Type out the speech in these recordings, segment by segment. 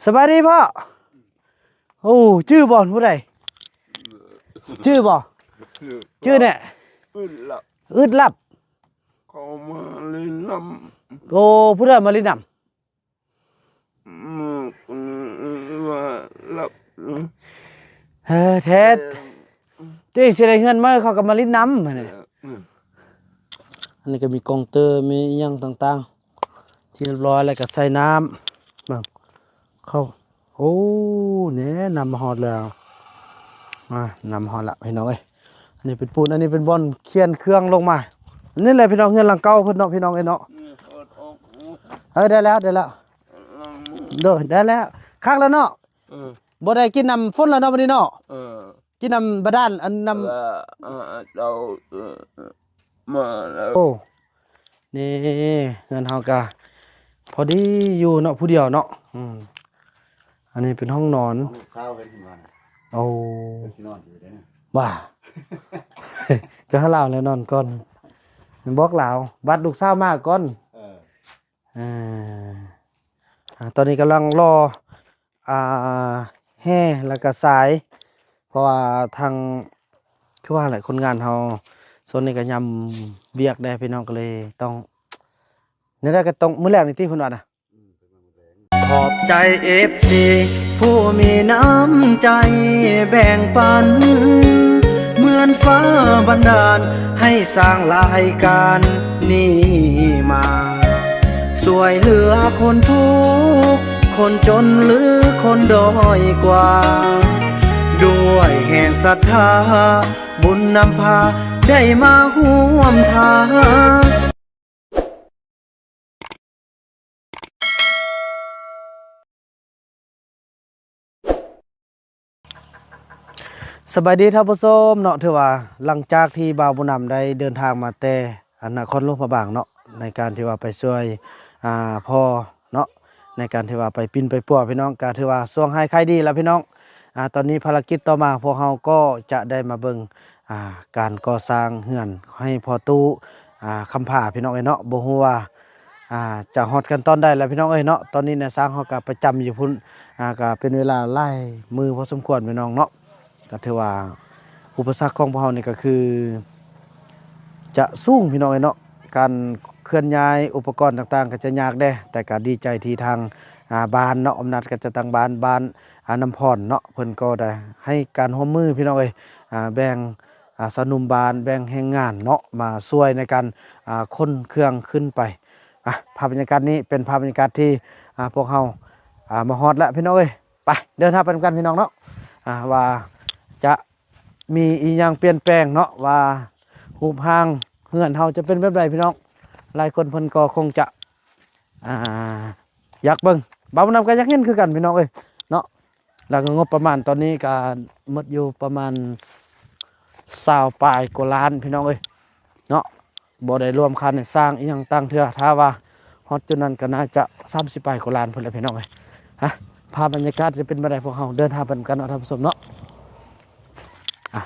สบายดีพ่อโอ้ชื่อบ่อนผู้ใดชื่อบ่ชื่อเนี่ยอึดลับเขามาเล่นน้โอ้ผู้ใดมาลินนำมาหลับแท้ตัวเองสิได้เงินมาเขาก็มาลินน้ำอันนี้ก็มีกองเตอร์มีหยังต่างๆที่เรียบร้อยแล้วก็ใส่น้ำเบิ่งเข้าโอ้เนี่ยนำมาฮอดแล้วนำฮอดละพี่น้องเอ้ยอันนี้เป็นปูนอันนี้เป็นบอนเคียนเครื่องลงมาอันนี้แหละพี่น้องเงินหลังเก่าเพิ่นเนาะพี่น้องเอ้ยเนาะได้แล้วได้แล้วได้แล้วคักแล้วเนาะบ่ได้กินน้ำฝนแล้วเนาะวันนี้เนาะกินน้ำบาดาลอันน้ำเรามาแล้วโอ้นี่เงินเฮาก็พอดีอยู่เนาะผู้เดียวเนาะอันนี้เป็นห้องนอนข้าวเป็นที่นอนโอ้ที่นอนอยู่ได้นะบ้าก็ให้เราแล้วนอนก่อนบอกเราบัดลูกสาวมาก่อนตอนนี้กำลังรอแห่แล้วก็สายเพราะว่าทางคือว่าอะไรคนงานเฮาโซนนี้ก็ยำเบียกได้พี่น้องก็เลยต้องนี่ได้ก็ต้องมื้อแรกนี่ที่เพิ่นว่าน่ะขอบใจ FC ผู้มีน้ำใจแบ่งปันเหมือนฟ้าบันดาลให้สร้างรายการนี้มาสวยเหลือคนทุกข์คนจนหรือคนด้อยกว่าด้วยแห่งศรัทธาบุญนำพาได้มาร่วมทางสบายดีท่านผู้ชมเนาะถือว่าหลังจากที่บ่าวบุญนำได้เดินทางมาแต่นครหลวงพระบางเนาะในการที่ว่าไปช่วยพ่อเนาะในการที่ว่าไปปิ้นไปปัวพี่น้องก็ถือว่าช่วงให้ใครดีแล้วพี่น้องตอนนี้ภารกิจต่อมาพวกเราก็จะได้มาเบิ่งการก่อสร้างเฮือนให้พ่อตู้คำผาพี่น้องเอ้ยเนาะบ่ฮู้ว่าจะฮอดกันตอนใดแล้วพี่น้องเอ้ยเนาะตอนนี้เนี่ยสร้างเฮาก็ประจำอยู่พุ่นก็เป็นเวลาหลายมือพอสมควรพี่น้องเนาะก็ถือว่าอุปสรรคของพวกเรานี่ก็คือจะสูงพี่น้องเนาะการเคลื่อนย้ายอุปกรณ์ต่างๆก็จะยากได้แต่ก็ดีใจที่ทางบ้านเนาะอำนาจก็จะตั้งบ้านน้ำพรเนาะเพิ่นก็ได้ให้การร่วมมือพี่น้องเอ้ยแบ่งสนุมบานแบ่งแรงงานเนาะมาช่วยในการขนเครื่องขึ้นไปภาพบรรยากาศนี้เป็นภาพบรรยากาศที่พวกเรามาฮอดแล้วพี่น้องเอ้ยไปเดินทางไปกันพี่น้องเนาะว่าจะมีอีหยังเปลี่ยนแปลงเนาะว่ารูปร่างเฮือนเฮาจะเป็นแบบใดพี่น้องหลายคนเพิ่นก็คงจะอยากเบิ่งบ่าวนำก็อยากเห็นคือกันพี่น้องเอ้ยเนาะแล้วก็งบประมาณตอนนี้ก็หมดอยู่ประมาณ20ปลายกว่าล้านพี่น้องเอ้ยเนาะบ่ได้รวมค่าสร้างอีหยังตั้งเทื่อถ้าว่าฮอดจุดนั้นก็น่าจะ30ปลายกว่าล้านพุ่นแหละพี่น้องเอ้ยภาพบรรยากาศจะเป็นแบบใดพวกเราเดินทางไปกันเนาะท่านผู้ชมเนาะ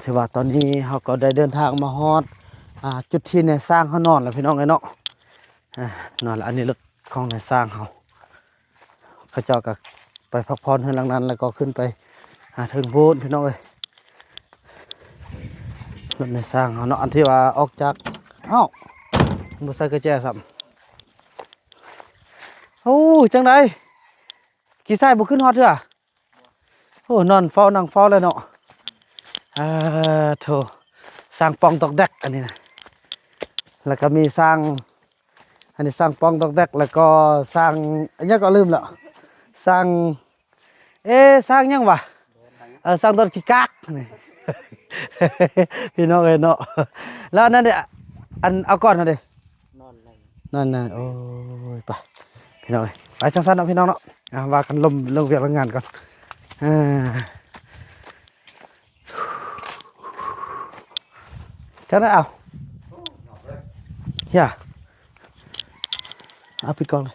ถือว่าตอนนี้เราก็ได้เดินทางมาฮอดจุดที่ในสร้างเขานอนแล้วพี่น้องไอ้เนาะนอนแล้วอันนี้รถของในสร้างเขาเจ้าก็ไปพักผ่อนเฮือนหลังนั้นแล้วก็ขึ้นไปถึงพูนพี่น้องเอ้ยรถในสร้างเขาเนาะอันที่ว่าออกจากบ่ใส่กระแจซ้ำโอ้จังไดขี่ไส้บ่ขึ้นฮอดเด้อโอ้นอนเฝ้านั่งเฝ้าเลยเนาะโถสร้างปองตอกแดกอันนี้นะแล้วก็มีสร้างอันนี้สร้างปองตอกแดกแล้วก็สร้างอันนี้ก็ลืมแล้วสร้างสร้างยังวะสร้างต้นขี้กากนี่ พี่น้องเอ้ยเนาะแล้วนั่นเนี่ยอันเอาก่อนนะเด้นั่นโอ้ยไปพี่น้องเอ้ยไปจังซั่นเนาะพี่น้องเนาะว่ากันลงเวียกงานก่อนจะได้เอาปิดกล้องเลย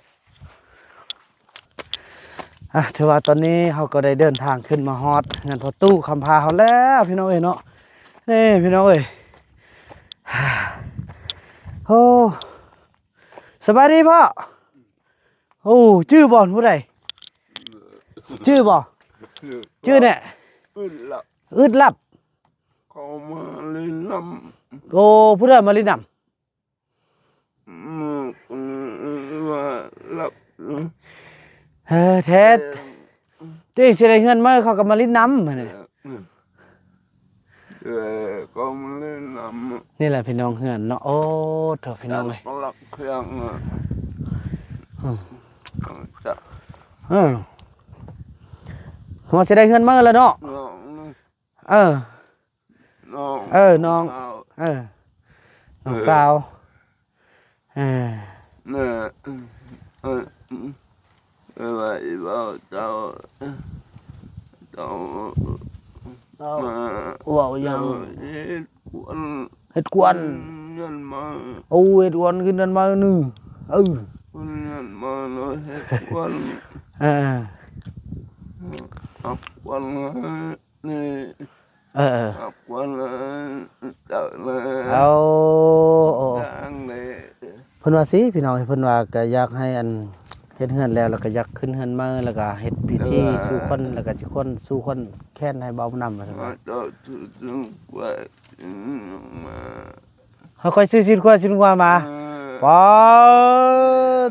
ถือว่าตอนนี้เขาก็ได้เดินทางขึ้นมาฮอดงานพอตู้คำพาเขาแล้วพี่น้องเอ้ยเนาะนี่พี่น้องเอ้ยโอ้สบายดีพ่อโอ้ชื่อบ่อนผู้ใด ชื่อบ่ ชื่อเนี่ย อึดหลับ อึดลับ เขามาเล่นน้ โอ้ผู้ใดมาลินนำ ว่าหลับ แท้ตัวเองสิได้เงินมาเขาก็มาลินนำหั่นน่ะ ก็มาเล่นน้ำ นี่แหละพี่น้องเฮือนเนาะโอ้เถอะพี่น้องเอ้ย หลับเครื่อง อืม จะ หัวสิได้เงินมาแล้วเนาะ น้อง เออ น้อง น้องน้องสาวเนี่ยอะไรบ้าเจ้ามา ว้าวยัง เฮ็ดกวน เฮ็ดกวน เงินมา โอ้เฮ็ดกวนขึ้นนั่นมานึเออ เงินมาเนาะเฮ็ดกวน อักวันนี่ อักวันเจ้าเลย เอา ดังเลย เพิ่นว่าสิพี่น้องเพิ่นว่าก็อยากให้อันเฮ็ดเฮือนแล้วแล้วก็อยากขึ้นเฮือนมาแล้วก็เฮ็ดพิธีสู่คนแล้วก็สิคนสู่คนแค้นให้เบานํว่าซั่น มา ว่า ต่อถึงกว่ามา เฮาค่อยซื้อสินกว่ามาปอ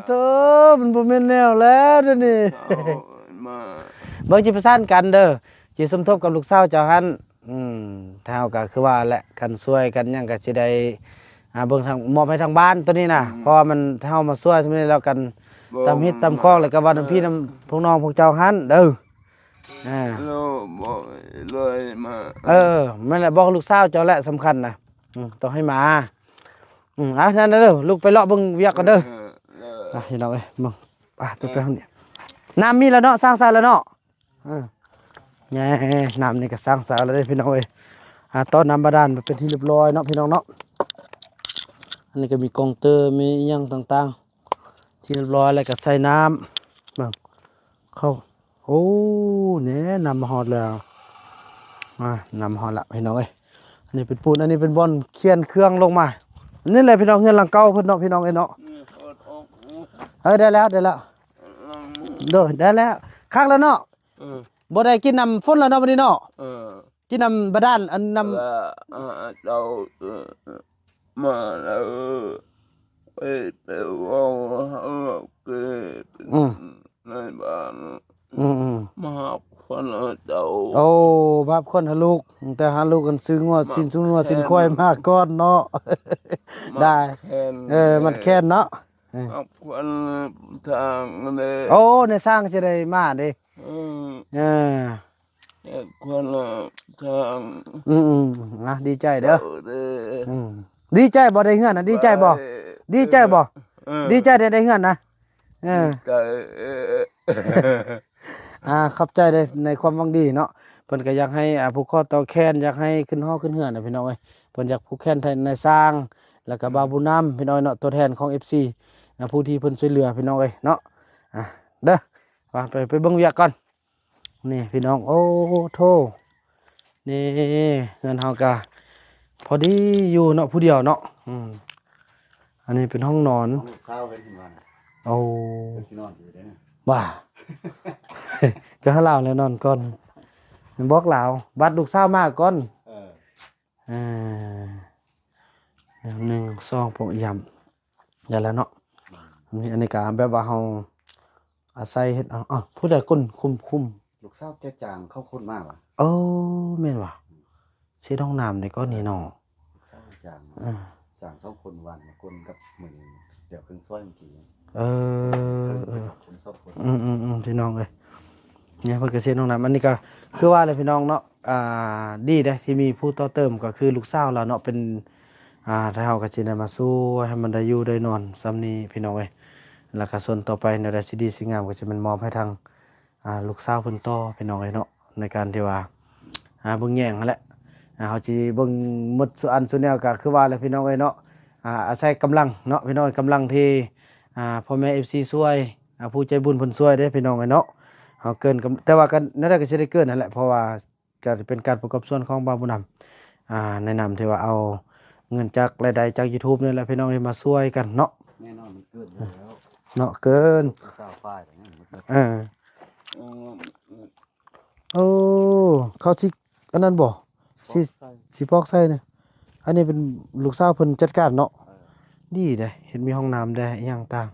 เถอะมันบ่แม่นแนวแล้วเดี๋ยวนี้ มา เบิ่งสิประสานกันเด้อสิสมทบกับลูกสาวเจ้าหั่นถ้าเฮาก็คือว่าแหละกันช่วยกันหยังก็สิได้เบิ่งทางมอบให้ทางบ้านตัวนี้น่ะเพราะว่ามันถ้าเฮามาช่วยซั่นนี้แล้วกันตำฮิตตำคองแล้วก็ว่าน้ำพี่น้ำพวกน้องพวกเจ้าหั่นเด้อเราบอกเลยมา นั่นแหละบอกลูกสาวเจ้าแหละสำคัญนะต้องให้มานั่นเด้อลูกไปเลาะเบิ่งเวียกกันเด้อพี่น้องเอ้ยมึงไปห้องนี้น้ำมีแล้วเนาะสร้างสรรค์แล้วเนาะแง่น้ำนี่ก็สร้างสรรค์แล้วเด้อพี่น้องเอ้ยต้อนน้ำบาดาลเป็นที่เรียบร้อยเนาะพี่น้องเนาะอันนี้ก็มีกองเตอร์มีอิหยังต่างๆที่เรียบร้อยแล้วก็ใส่น้ำเบิ่งเข้าโอ้เนี่ยนำมาฮอดแล้วนำมาฮอดละพี่น้องเอ้ยอันนี้เป็นปูนอันนี้เป็นบอนเคียนเครื่องลงมาอันนี้แหละพี่น้องเงินหลังเก่าเพิ่นเนาะพี่น้องเอ้ยเนาะได้แล้วได้แล้วคักแล้วเนาะบ่ได้กินน้ำฝนแล้วเนาะวันนี้เนาะกินน้ำบาดาลอันน้ำ เรามาแล้วไปว่าเกิดในบ้านมาคนเจ้า โอ้บาปคนหาลูกแต่หาลูกกันซื้องวดสินซื้องวดสินควายมากก่อนเนาะได้มันแค้นเนาะคนทางเลย โอ้ในสร้างสิได้มาเด้คนทางดีใจเด้อดีใจบ่ได้เฮือนน่ะดีใจบ่ดีใจบ่ดีใจได้เฮือนนะขอบใจในความหวังดีเนาะเพิ่นก็อยากให้ผู้ข้อต่อแค้นอยากให้ขึ้นฮ้อขึ้นเฮือนน่ะพี่น้องเอ้ยเพิ่นอยากผู้แค้นในสร้างแล้วก็บาบุญนำพี่น้อยเนาะตัวแทนของ FC ผู้ที่เพิ่นช่วยเหลือพี่น้องเอ้ยเนาะเด้อว่าไปเบิ่งเวียกก่อนนี่พี่น้องโอ้โธ่นี่เงินเฮาก็พอดีอยู่เนาะผู้เดียวเนาะอันนี้เป็นห้องนอน ข้าวเป็นขึ้นมาน่ะ โอ้ เป็นที่นอนอยู่ได้นะ ว่า ก็ให้เราแล้วนอนก่อนบอกเราบัดลูกสาวมาก่อน1 2ผมย้ำอย่าแล้วเนาะอันนี้ก็แบบว่าเฮาอาศัยเฮ็ดผู้ใดคนคุม ลูกสาวแก่จางเข้าคนมากว่ะ โอ้แม่นว่ะสิห้องน้ำนี่ก็นี่เนาะ สาวจางเจ้าคนวันคนกับมื้อนี้เดี๋ยวเพิ่นช่วยเมื่อกี้คนชอบคนพี่น้องเอ้ยเนี่ยเพิ่นก็เสียห้องน้ำอันนี้ก็คือว่าอะไรพี่น้องเนาะดีเด้ที่มีผู้ต่อเติมก็คือลูกสาวเราเนาะเป็นถ้าเฮาก็สิได้มาสู้ให้มันได้อยู่ได้นอนซ้ำนี้พี่น้องเอ้ยแล้วก็ส่วนต่อไปในได้สิดีสิงามก็จะมันมอบให้ทางลูกสาวเพิ่นต่อพี่น้องเอ้ยเนาะในการที่ว่าเบิ่งแย่งนั่นแหละเฮาสิเบิ่งหมดสุอันสุแนวก็คือว่าแหละพี่น้องเอ้ยเนาะอาศัยกำลังเนาะพี่น้องกำลังที่พ่อแม่ FC ช่วยผู้ใจบุญเพิ่นช่วยเด้พี่น้องเอ้ยเนาะเฮาเกินแต่ว่ากันนั่นก็สิได้เกินนั่นแหละเพราะว่าก็จะเป็นการประกอบส่วนของบาบุญนำแนะนำที่ว่าเอาเงินจากรายได้จาก YouTube นี่แหละพี่น้องมาช่วยกันเนาะ แน่นอนมันเกินอยู่แล้ว เนาะเกิน สาวป้ายอย่างนั้น โอ้เขาสิอันนั้นบ่สิ ใส่ สิปอกใส่เนี่ยอันนี้เป็นลูกสาวเพิ่นจัดการเนาะ เออ ดีเด้เห็นมีห้องน้ำได้อหย่างต่าง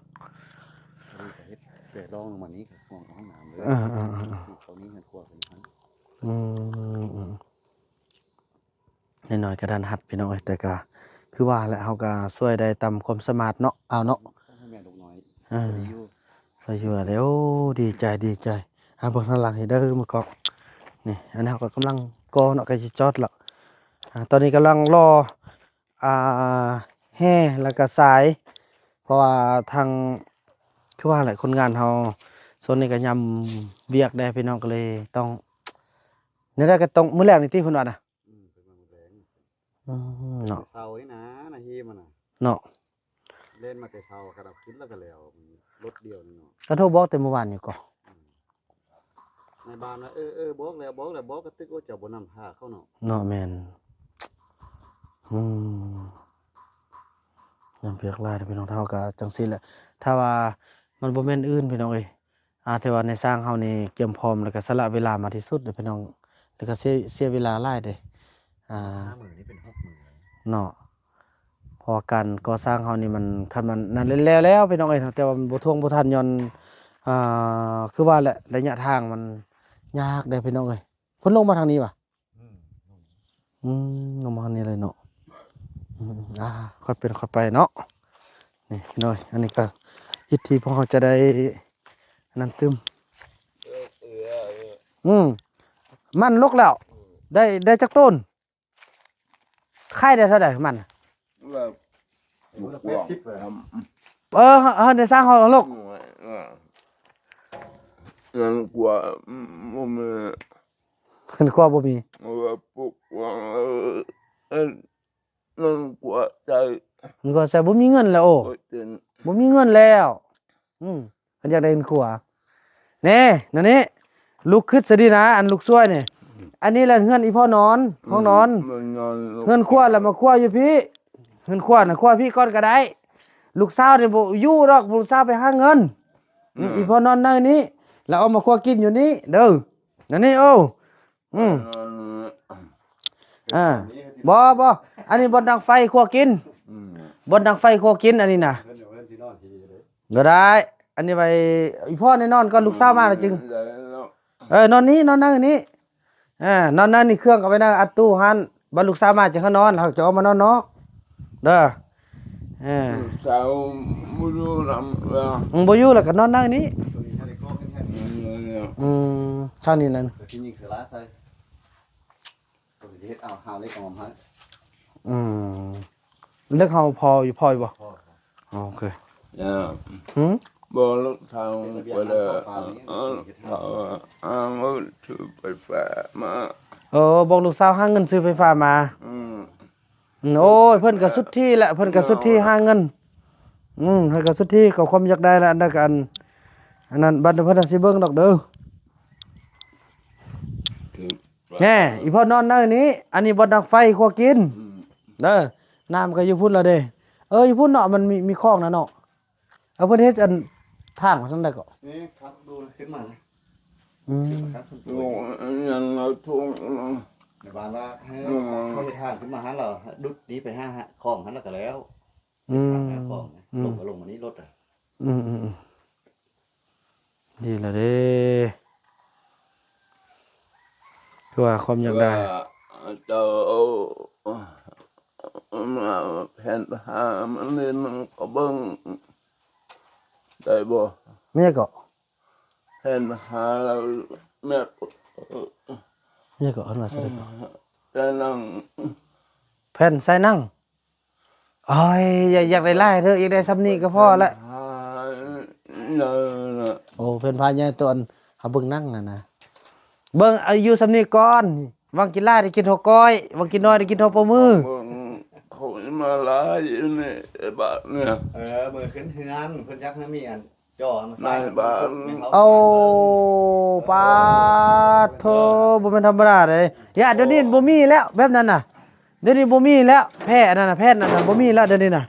พอดีก็เฮ็ดเปรรองลงมานี้ก็ห้องน้ำเลย อ่าๆ อยู่เขานี้เงินครัวเป็นทั้ง อืมน้อยๆกระดานหัดพี่น้องเอ้ยแต่ก็คือว่าแหละเฮาก็ช่วยได้ตามความสามารถเนาะเอาเนาะ ให้แม่ลูกน้อย อ่า พอดีอยู่ ไปอยู่แล้วเด้อโอ้ดีใจเบิ่งข้างหลังให้เด้อมื้อก่อนนี่อันนี้เฮาก็กำลังก่อเนาะใกล้สิจอดแล้วตอนนี้กำลังรออ่าแห่แล้วก็สาย เพราะว่าทางคือว่าแหละคนงานเฮาโซนนี้ก็ยำเวียกได้พี่น้องก็เลยต้องนี่ได้ก็ต้องมื้อแรกนี่ที่เพิ่นว่าน่ะ เป็นมันแรง เนาะ เสานี่นะนาทีมันน่ะ เนาะ เล่นมาแต่เสากระดับขึ้นแล้วก็แล้วมันรถเดียวนี่เนาะ ก็โทรบอกแต่เมื่อวานอยู่ก่อน ในบ้านว่าบอกแล้วบอกก็ตึกว่าเจ้าบ่นำพาเข้าเนาะ เนาะแม่นอืมยำเวียกหลายเด้อพี่น้องเฮาก็จังซี่แหละถ้าว่ามันบ่แม่นอื่นพี่น้องเอ้ยแต่ว่าในสร้างเฮานี่เตรียมพร้อมแล้วก็สละเวลามาที่สุดเด้อพี่น้องแล้วก็เสียเวลาหลายเด้50,000นี่เป็น60,000 เนาะเพอการก่อสร้างเฮานี่มันคันมันนั่นแล้วพี่น้องเอ้ยแต่ว่ามันบ่ท่วงบ่ทันย้อนคือว่าแหละระยะทางมันยากเด้อพี่น้องเอ้ยเพิ่นลงมาทางนี้ว่ะลงมาทางนี้เลยเนาะค่อยเป็นค่อยไปเนาะนี่พี่น้อยอันนี้ก็วิธีพวกเขาจะได้อันนั้นตึมมันลกแล้วได้จักต้นค่ายได้เท่าใดมัน แบบ 80เลย ได้สร้างเฮาลก เงินกว่ามัน เพิ่นกลัวบ่มี แบบปลุกว่าเงินกว่าใจ มันก็ใส่บ่มีเงินแล้วโอ้ เต็น บ่มีเงินแล้วเพิ่นอยากได้เงินขัวแน่นั่นนี่ลูกขึ้นซะดีนะอันลูกซวยนี่อันนี้แหละเฮือนอีพ่อนอนห้องนอน มันนอน เฮือนครัวแล้วมาครัวอยู่พี่เฮือนครัวน่ะครัวพี่ก่อนก็ได้ลูกสาวนี่บ่อยู่ดอกลูกสาวไปหาเงินอีพ่อนอนในนี้แล้วเอามาครัวกินอยู่นี่เด้อนั่นนี่โอ้บ่อันนี้บ่ดังไฟครัวกินบ่ดังไฟครัวกินอันนี้น่ะ เพิ่นเดี๋ยวเพิ่นสินอนทีเลย ก็ได้ อันนี้ไปอีพ่อนี่นอนก่อนลูกสาวมาแล้วจึงนอนนี้นอนนั่งอันนี้นอนนั่งนี่เครื่องก็ไปนั่งอัดตู้หันบัดลูกสาวมาจะเขานอนเขาจะเอามานอนนอกเด้อสาวไม่รู้ทำแล้ว บ่อยู่แล้วก็นอนนั่งนี้ ตัวนี้ถ้าได้กรอกแค่นี้ ช่างนี่นั่น เดี๋ยวพี่ยิงเสือลาใส่ตัวนี้เฮ็ดเอาหาวเล็กของผมให้ เลือกเฮาพออยู่บ่ พ่อ โอเค บอกลูกทางไปเลยเอาถือไปแฝงมา บอกลูกสาวหาเงินซื้อไฟฟ้ามาโอ้ยเพิ่นก็สุดที่แหละเพิ่นก็สุดที่หาเงินเพิ่นก็สุดที่ก็ความอยากได้ละอันนั้นก็อันนั้นบัดเพิ่นสิเบิ่งดอกเด้อแน่อีพ่อนอนนั่นนี้อันนี้บ่ดังไฟครัวกินเด้อน้ำก็อยู่พุ่นแล้วเด้อยู่พุ่นเนาะมันมีคลองนะเนาะเอาเพิ่นเฮ็ดอันทางมาซั่นได้ก็ นี่ครับดูขึ้นมานะครับสุด ลงยังเราทุ่ง ในบ้านว่าให้เขาเฮ็ดทางขึ้นมาหันเราดุดนี้ไปห้าคลองหันแล้วก็แล้วคลองลงก็ลงมานี้รถอ่ะ ดีแล้วเด้คือว่าความอยากได้ จะมาแผ่นหามันเล่นก็เบิ่งได้บ่ ไม่ใช่ก็ แผ่นหาแล้วแม่ ไม่ใช่ก็อันว่าซะได้ก็ จะนั่ง แผ่นใส่นั่งอ้อยอยากได้หลายเด้ออยากได้ซ้ำนี้ก็พอละ โอ้เป็นพาใหญ่ตัวอันเฮาเบิ่งนั่งนะเบิ่งอายุซ้ำนี้ก่อนวางกินหลายได้กินหกก้อยวางกินน้อยได้กินหกปมือ เขามาหลายอยู่ในบ้านเนี่ย มือขึ้นเฮือนเพิ่นยักให้มีอันจ่อมาใส่ เอาปาโทบ่แม่นธรรมดาเลยอย่าเดี๋ยวนี้บ่มีแล้วแบบนั้นน่ะเดี๋ยวนี้บ่มีแล้วแพทย์นั่นน่ะแพทย์นั่นน่ะบ่มีแล้วเดี๋ยวนี้น่ะ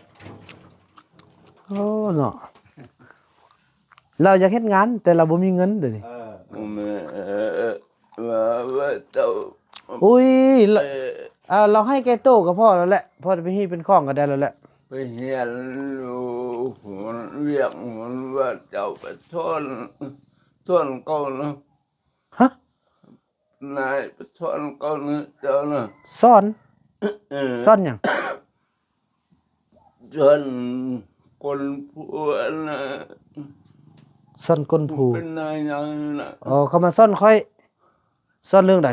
โอ้เนาะเราอยากเฮ็ดงานแต่เราบ่มีเงินเดี๋ยวนี้ ว่าเจ้า อุ้ย ไป เราให้แกโต้กับพ่อแล้วแหละพ่อจะไปฮีเป็นข้องกันได้แล้วแหละ ไปเฮียนลูกหัวเรียกหัวว่าเจ้าไปทนเก่านะ ฮะ นายไปทนเก่านะเจ้านะ ซ่อน เออ ซ่อนหยัง จนคนผัวนะ ซ่อนก้นผู เป็นนายยังนะ อ๋อเขามาซ่อนค่อยซ่อนเรื่องใด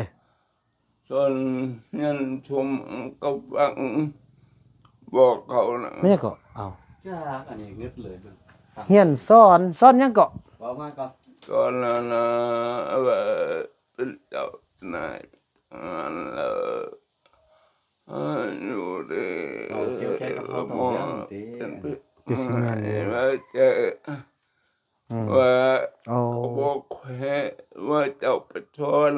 จนยันชมกับฟังบอกเขานะ ไม่ใช่เกาะเอา จ้าอันนี้งึดเลยเบิ่ง เฮียนซ่อนหยังเกาะ เว้ามาก่อน ตอนนั้นนะว่าเป็นเจ้านายอันละอยู่ดี เราเกี่ยวแค่กับเขาตรงนี้ติ คือสิแม่นอยู่ ว่าเจอว่า โอ้ เขาบอกแค่ว่าเจ้าไปชน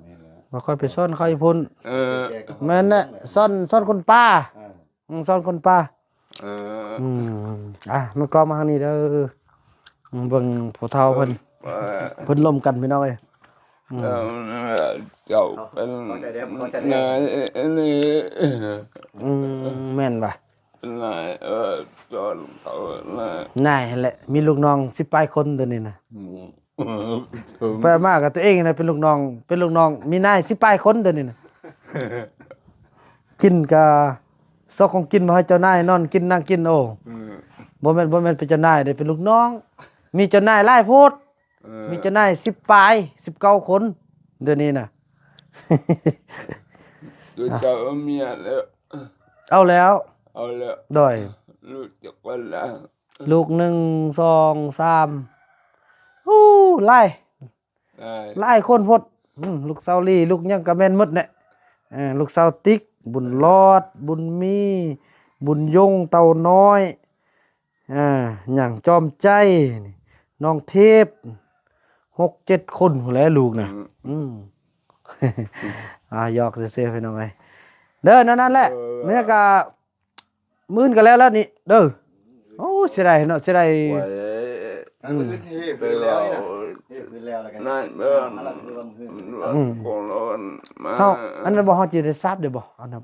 แม่นแล้ว บ่ค่อยไปซ่อนเขาอยู่พุ่น เออ แก้กับเขา แม่นน่ะซ่อนคนป้า ซ่อนคนป้า เออ มันก็มาทางนี้เด้อเบิ่งผู้เฒ่าเพิ่น ว่า เพิ่นล้มกันพี่น้องเอ้ย เจ้าเป็นนายนี่ แม่นป่ะ นายจนเขานาย นายหั่นแหละมีลูกน้อง10ปลายคนตัวนี้น่ะ ถึง ไปมากับตัวเองน่ะเป็นลูกน้องมีนาย10ปลายคนตัวนี้น่ะกินก็ซอกของกินมาให้เจ้านายนอนกินนั่งกินโอ้บ่แม่นเป็นเจ้านายเด้เป็นลูกน้อง มีเจ้านายหลายโพดมีเจ้านาย10ปลาย19คนเดี๋ยวนี้น่ะ ดูเจ้าเมียแล้ว เอาแล้ว เอาแล้ว ดอย รู้จักวันแล้ว ลูก1 2 3ฮู้หลาย ได้ หลายคนโพดลูกเซาลี่ลูกหยังก็แม่นหมดแหละลูกเซาติ๊กบุญรอด บุญมี บุญยงเต่าน้อยหยังจอมใจนี่น้องเทพ6-7 คนพู้นแหละลูกน่ะหยอกซื่อๆพี่น้องเอ้ยเด้อนั่นแหละแม่ก็มื้นกันแล้วนี่เด้อโอ้เสียดายเนาะเสียดาย ไว้ อันมันคือเทพไปแล้วนี่นะเทพไปแล้วแล้วกัน นั่นเบิ่ง อะไรคือว่ามือ ของร้อนมา เฮาอันนั้นบ่เฮาสิได้ทราบได้บ่อันนั้น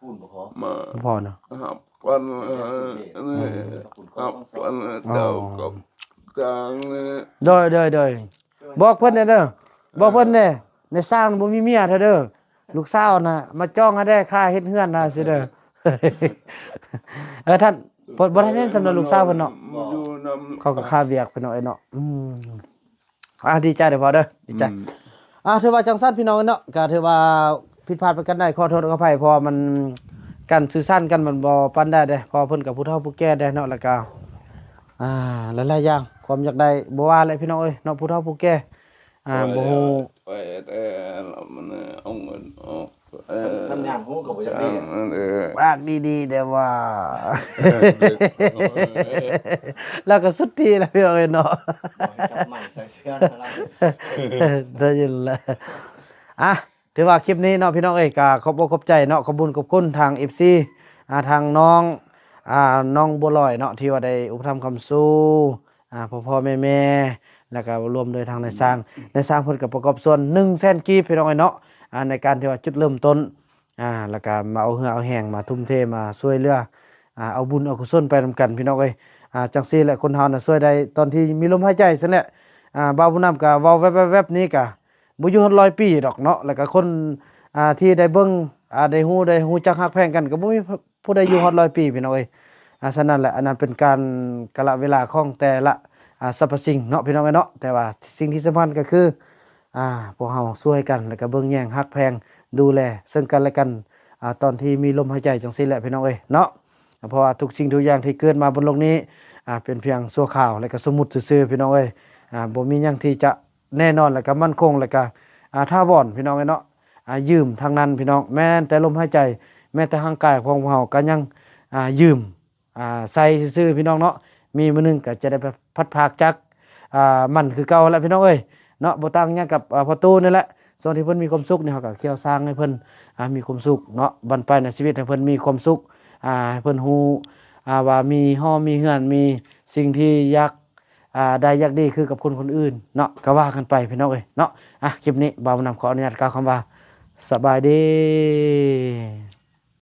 ปูนบ่ขอ มา บ่พอเนาะ หับกันนี่หับกันเจ้ากับกลางนี่ โดยบอกเพิ่นเด้อบอกเพิ่นแน่ในสร้างบ่มีเมียเด้อเด้อลูกสาวน่ะมาจ้องให้ได้ค่าเฮ็ดเฮือนน่ะสิเด้อ ท่านบ่ทันเห็นสำหรับลูกสาวเพิ่นเนาะ อยู่นำ เขาก็ค่าเวียกเพิ่นเนาะไอ้เนาะดีใจเด้อพ่อเด้อดีใจถือว่าจังซั่นพี่น้องเนาะก็ถือว่าผิดพลาดไปกันได้ขอโทษขออภัยเพอมันการสื่อสารกันมันบ่ปานได้เด้พอเพิ่นกับผู้เฒ่าผู้แก่ได้เนาะแล้วก็หลายๆอย่างความอยากได้บ่ว่าเลยพี่น้องเอ้ยเนาะผู้เฒ่าผู้แก่บ่ฮู้ ไปแต่มันเอาเงินออก สัญญาณหูก็บ่อยากได้ ปากดีๆเด้อว่า แล้วก็สุดทีแล้วพี่น้องเอ้ยเนาะ จับใหม่ใส่เสื้ออะไร ได้ยินแล้วถือว่าคลิปนี้เนาะพี่น้องเอ้ยก็ขอบอกขอบใจเนาะขอบคุญขอบคุณทาง FC ทางน้องน้องบัวลอยเนาะที่ว่าได้อุปถัมภ์คำสู้พ่อๆแม่ๆแล้วก็รวมโดยทางนายสร้างเพิ่นก็ประกอบส่วน100,000กีบพี่น้องเอ้ยเนาะในการที่ว่าจุดเริ่มต้นแล้วก็มาเอาเหือเอาแห้งมาทุ่มเทมาช่วยเหลือเอาบุญเอากุศลไปนำกันพี่น้องเอ้ยจังซี่แหละคนเฮาน่ะช่วยได้ตอนที่มีลมหายใจซั่นแหละบ่าวผู้นำก็เว้าแวบๆนี้ก็บ่อยู่100ปีดอกเนาะแล้วก็คนที่ได้เบิ่งได้ฮู้จักฮักแพงกันก็บ่มีผู้ใดอยู่100ปีพี่น้องเอ้ยฉะนั้นแหละอันนั้นเป็นการกะละเวลาของแต่ละสรรพสิ่งเนาะพี่น้องเอ้ยเนาะแต่ว่าสิ่งที่สำคัญก็คือพวกเฮาช่วยกันแล้วก็เบิ่งแย่งฮักแพงดูแลซึ่งกันและกันตอนที่มีลมหายใจจังซี่แหละพี่น้องเอ้ยเนาะเพราะว่าทุกสิ่งทุกอย่างที่เกิดมาบนโลกนี้เป็นเพียงชั่วคราวแล้วก็สมมุติซื่อๆพี่น้องเอ้ยบ่มีหยังที่จะแน่นอนแล้วก็มั่นคงแล้วก็ถาวรพี่น้องเอ้ยเนาะยืมทางนั้นพี่น้องแม้แต่ลมหายใจแม้แต่ร่างกายของพวกเฮาก็ยังยืมใส่ซื่อๆพี่น้องเนาะมีมื้อนึงก็จะได้พัดพากจากมันคือเก่าแล้วพี่น้องเอ้ยเนาะบ่ต่างหยังกับพ่อตู้นี่แหละส่วนที่เพิ่นมีความสุขนี่เฮาก็เคี่ยวสร้างให้เพิ่นมีความสุขเนาะบั้นปลายในชีวิตให้เพิ่นมีความสุขให้เพิ่นฮู้ว่ามีฮ้อมีเฮือนมีสิ่งที่อยาก ได้อยากดีคือกับคนอื่นเนาะก็ว่ากันไปพี่น้องเอ้ยเนาะคลิปนี้บ่าวนำขออนุญาตกล่าวคำว่าสบายดี